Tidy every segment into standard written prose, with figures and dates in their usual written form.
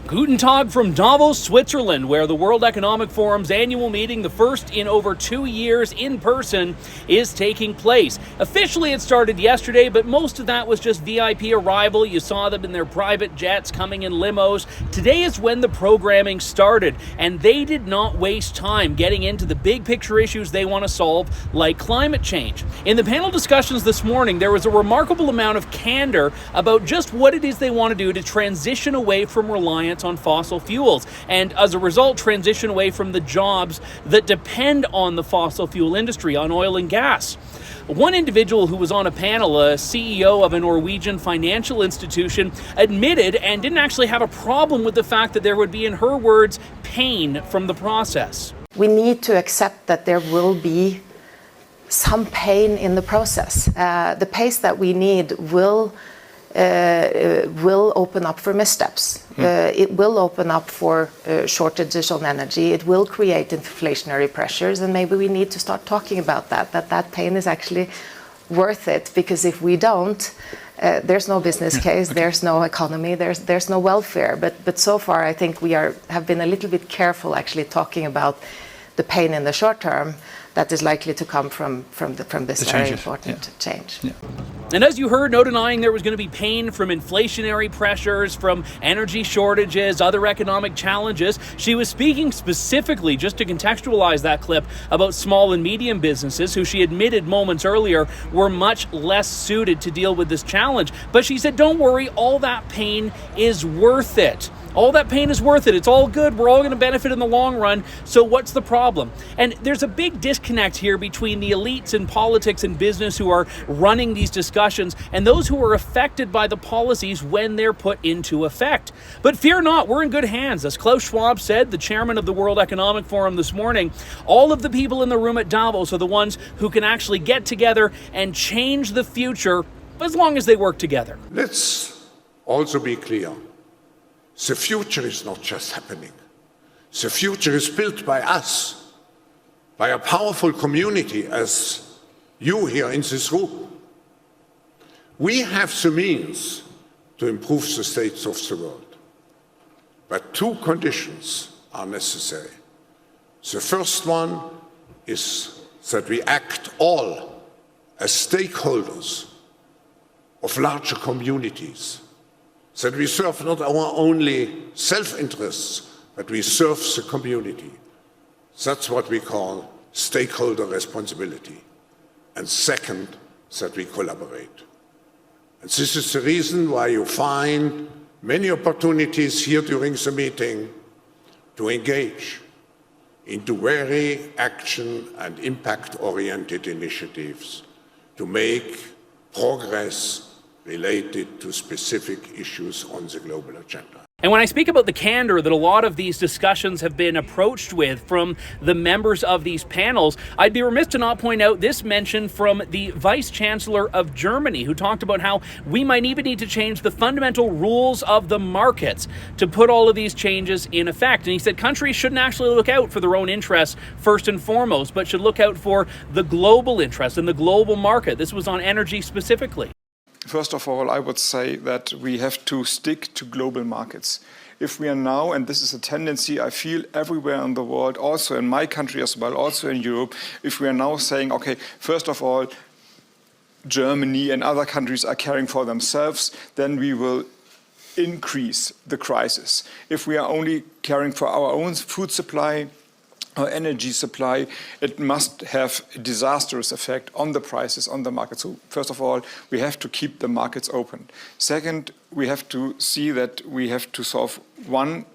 Guten Tag from Davos, Switzerland, where the World Economic Forum's annual meeting, the first in over 2 years in person, is taking place. Officially, it started yesterday, but most of that was just VIP arrival. You saw them in their private jets coming in limos. Today is when the programming started, and they did not waste time getting into the big picture issues they want to solve, like climate change. In the panel discussions this morning, there was a remarkable amount of candor about just what it is they want to do to transition away from reliance on fossil fuels, and as a result transition away from the jobs that depend on the fossil fuel industry, on oil and gas. One individual who was on a panel, a CEO of a Norwegian financial institution, admitted and didn't actually have a problem with the fact that there would be, in her words, pain from the process. We need to accept that there will be some pain in the process. The pace that we need will open up for missteps. It will open up for shortages on energy. It will create inflationary pressures, and maybe we need to start talking about that pain is actually worth it, because if we don't, there's no business case, there's no economy, there's no welfare. But so far, I think we have been a little bit careful actually talking about the pain in the short term that is likely to come from this very important change. Yeah. And as you heard, no denying there was going to be pain from inflationary pressures, from energy shortages, other economic challenges. She was speaking specifically, just to contextualize that clip, about small and medium businesses who she admitted moments earlier were much less suited to deal with this challenge. But she said, don't worry, all that pain is worth it. All that pain is worth it. It's all good. We're all going to benefit in the long run. So what's the problem? And there's a big disconnect here between the elites in politics and business who are running these discussions and those who are affected by the policies when they're put into effect. But fear not, we're in good hands. As Klaus Schwab said, the chairman of the World Economic Forum this morning, all of the people in the room at Davos are the ones who can actually get together and change the future as long as they work together. Let's also be clear. The future is not just happening. The future is built by us, by a powerful community as you here in this room. We have the means to improve the states of the world. But two conditions are necessary. The first one is that we act all as stakeholders of larger communities, that we serve not our only self-interests, but we serve the community. That's what we call stakeholder responsibility. And second, that we collaborate. And this is the reason why you find many opportunities here during the meeting to engage into very action and impact-oriented initiatives to make progress related to specific issues on the global agenda. And when I speak about the candor that a lot of these discussions have been approached with from the members of these panels, I'd be remiss to not point out this mention from the Vice Chancellor of Germany, who talked about how we might even need to change the fundamental rules of the markets to put all of these changes in effect. And he said countries shouldn't actually look out for their own interests first and foremost, but should look out for the global interest and the global market. This was on energy specifically. First of all, I would say that we have to stick to global markets. If we are now, and this is a tendency I feel everywhere in the world, also in my country as well, also in Europe, if we are now saying, okay, first of all, Germany and other countries are caring for themselves, then we will increase the crisis. If we are only caring for our own food supply, our energy supply, it must have a disastrous effect on the prices, on the market. So first of all, we have to keep the markets open. Second, we have to see that we have to solve one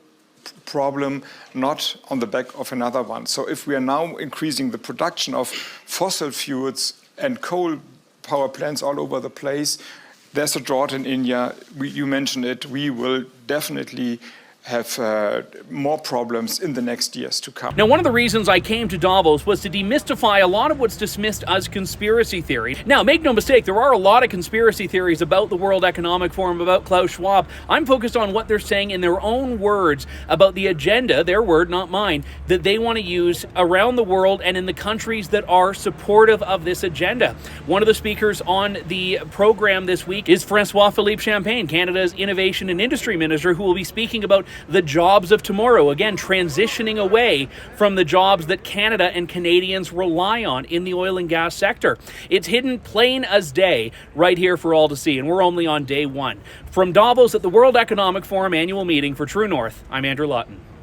problem, not on the back of another one. So if we are now increasing the production of fossil fuels and coal power plants all over the place, there's a drought in India. You mentioned it. We will definitely have more problems in the next years to come. Now, one of the reasons I came to Davos was to demystify a lot of what's dismissed as conspiracy theory. Now, make no mistake, there are a lot of conspiracy theories about the World Economic Forum, about Klaus Schwab. I'm focused on what they're saying in their own words about the agenda, their word, not mine, that they want to use around the world and in the countries that are supportive of this agenda. One of the speakers on the program this week is François-Philippe Champagne, Canada's Innovation and Industry Minister, who will be speaking about the jobs of tomorrow, again, transitioning away from the jobs that Canada and Canadians rely on in the oil and gas sector. It's hidden plain as day right here for all to see, and we're only on day one. From Davos at the World Economic Forum annual meeting for True North, I'm Andrew Lawton.